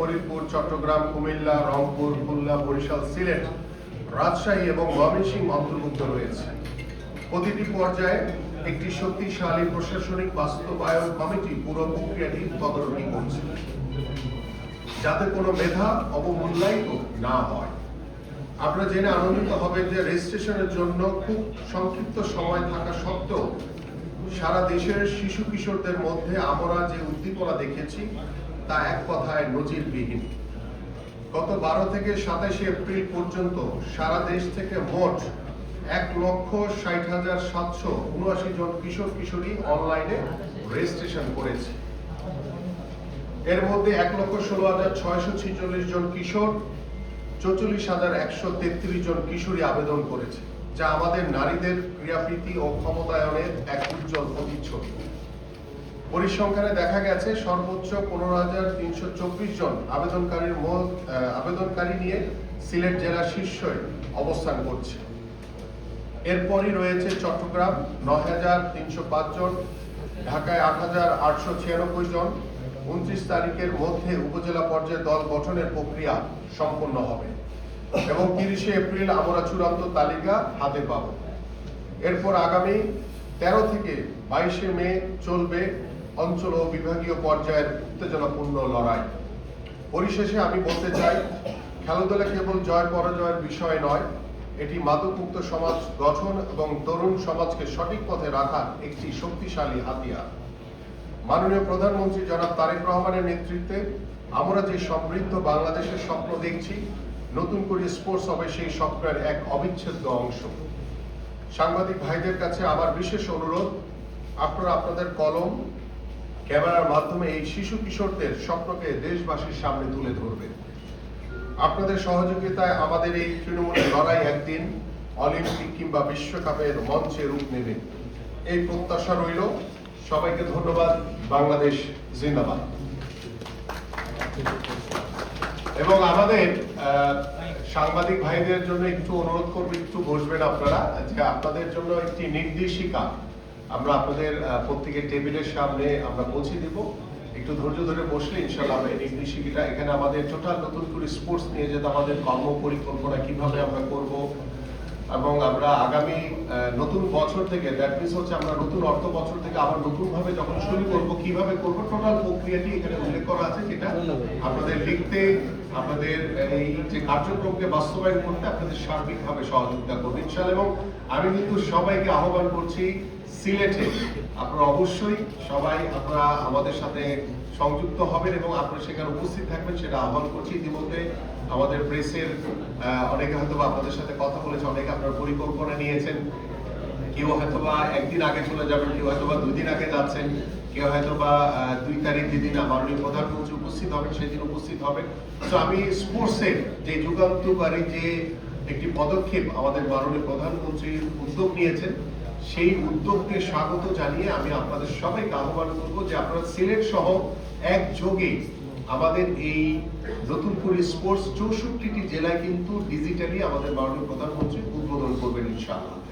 ফরিদপুর, চট্টগ্রাম, কুমিল্লা, রংপুর, খুলনা, বরিশাল, সিলেট, রাজশাহী এবং ময়মনসিংহ অন্তর্ভুক্ত রয়েছে। প্রতিটি পর্যায়ে একটি শক্তিশালী প্রশাসনিক বাস্তবায়ন কমিটি পুরো প্রক্রিয়াটি তদারকি করছে, যাতে কোনো মেধা অবমূল্যায়িত না হয়। আপনারা জেনে আনন্দিত হবেন যে রেজিস্ট্রেশনের জন্য খুব সংক্ষিপ্ত সময় থাকা সত্ত্বেও সারা দেশের শিশু কিশোরদের মধ্যে আমরা যে উদ্দীপনা দেখেছি তা এক কথায় নজিরবিহীন। গত 12 থেকে 27 এপ্রিল পর্যন্ত সারা দেশ থেকে মোট 1,60,779 জন কিশোর কিশোরী অনলাইনে রেজিস্ট্রেশন করেছে। এর মধ্যে 1,16,646 জন কিশোর, 44,133 জন কিশোরী আবেদন করেছে, যা আমাদের নারীদের ক্রীড়াবৃত্তি ও ক্ষমতায়নের এক উজ্জ্বল প্রতিচ্ছবি। পরিসংখ্যানে দেখা গেছে সর্বোচ্চ 15,324 জন আবেদনকারী নিয়ে সিলেট জেলা শীর্ষে অবস্থান করছে। এরপরই রয়েছে চট্টগ্রাম 9,305 জন, ঢাকায় 8,896 জন। 29 তারিখের মধ্যে উপজেলা পর্যায়ে দল গঠনের প্রক্রিয়া সম্পন্ন হবে এবং 30 এপ্রিল আমরা চূড়ান্ত তালিকা হাতে পাব। এরপর আগামী 13 থেকে 22 মে চলবে অঞ্চল ও বিভাগীয় পর্যায়ের উত্তেজনাপূর্ণ লড়াই। পরিশেষে আমি বলতে চাই, খেলাধুলা কেবল জয় পরাজয়ের বিষয় নয়, এটি মাদকমুক্ত সমাজ গঠন এবং তরুণ সমাজকে সঠিক পথে রাখার একটি শক্তিশালী হাতিয়ার। মাননীয় প্রধানমন্ত্রী জনাব তারেক রহমানের নেতৃত্বে আমরা যে সমৃদ্ধ বাংলাদেশের স্বপ্ন দেখছি, নতুন করে স্পোর্টস হবে সেই স্বপ্নের এক অবিচ্ছেদ্য অংশ। সাংবাদিক ভাইদের কাছে আমার বিশেষ অনুরোধ, আপনারা আপনাদের কলম, ক্যামেরার মাধ্যমে এই শিশু কিশোরদের স্বপ্নকে দেশবাসীর সামনে তুলে ধরবেন। আপনাদের সহযোগিতায় আমাদের এই তৃণমূলের লড়াই একদিন অলিম্পিক কিংবা বিশ্বকাপের মঞ্চে রূপ নেবে, এই প্রত্যাশা রইল। সবাইকে ধন্যবাদ। বাংলাদেশ জিন্দাবাদ। এবং আমাদের সাংবাদিক ভাইদের জন্য একটু অনুরোধ করবো, একটু বসবেন আপনারা, যে আপনাদের জন্য একটি নির্দেশিকা আমরা আপনাদের প্রত্যেকের টেবিলের সামনে আমরা পৌঁছে দিব। একটু ধৈর্য ধরে বসলে ইনশাআল্লাহ আমরা এই নির্দেশিকাটা, এখানে আমাদের টোটাল নতুন করে স্পোর্টস নিয়ে যেতে আমাদের কর্ম পরিকল্পনা কিভাবে আমরা করব, এবং আমরা আগামী নতুন বছর থেকে, দ্যাট মিনস হচ্ছে আমরা নতুন অর্থ বছর থেকে আবার নতুন ভাবে যখন শুরু করব, কিভাবে করব, টোটাল প্রক্রিয়াটি এখানে উল্লেখ করা আছে, যেটা আপনাদের লিখতে, আপনাদের এই যে কার্যক্রমকে বাস্তবায়ন করতে আপনাদের সার্বিকভাবে সহযোগিতা করবে ইনশাআল্লাহ। এবং আমি কিন্তু সবাইকে আহ্বান করছি, সিলেটে আপনারা অবশ্যই সবাই আপনারা আমাদের সাথে সংযুক্ত হবেন এবং আপনারা সেখানে উপস্থিত থাকবেন, সেটা আহ্বান করছি। ইতিমধ্যে আমাদের প্রেসের অনেকে হয়তো আপনাদের সাথে কথা বলেছে, অনেকে আপনার পরিকল্পনা নিয়েছেন, কেউ হয়তোবা একদিন আগে চলে যাবেন, কেউ হয়তোবা 2 দিন আগে যাচ্ছেন, কেউ হয়তোবা 2 তারিখ যেদিন মাননীয় প্রধানমন্ত্রী উপস্থিত হবেন সেদিন উপস্থিত হবেন। তো আমি স্পোর্টসের যে যুগান্তকারী যে একটি পদক্ষেপ আমাদের মাননীয় প্রধানমন্ত্রী উদ্যোগ নিয়েছেন, সেই উদ্যোগকে স্বাগত জানিয়ে আমি আপনাদের সবাইকে আহ্বান করবো যে আপনারা সিলেট সহ একযোগে আমাদের এই নতুন করে স্পোর্টস 64টি জেলায় কিন্তু ডিজিটালি আমাদের মাননীয় প্রধানমন্ত্রী উদ্বোধন করবেন ইনশাআল্লাহ।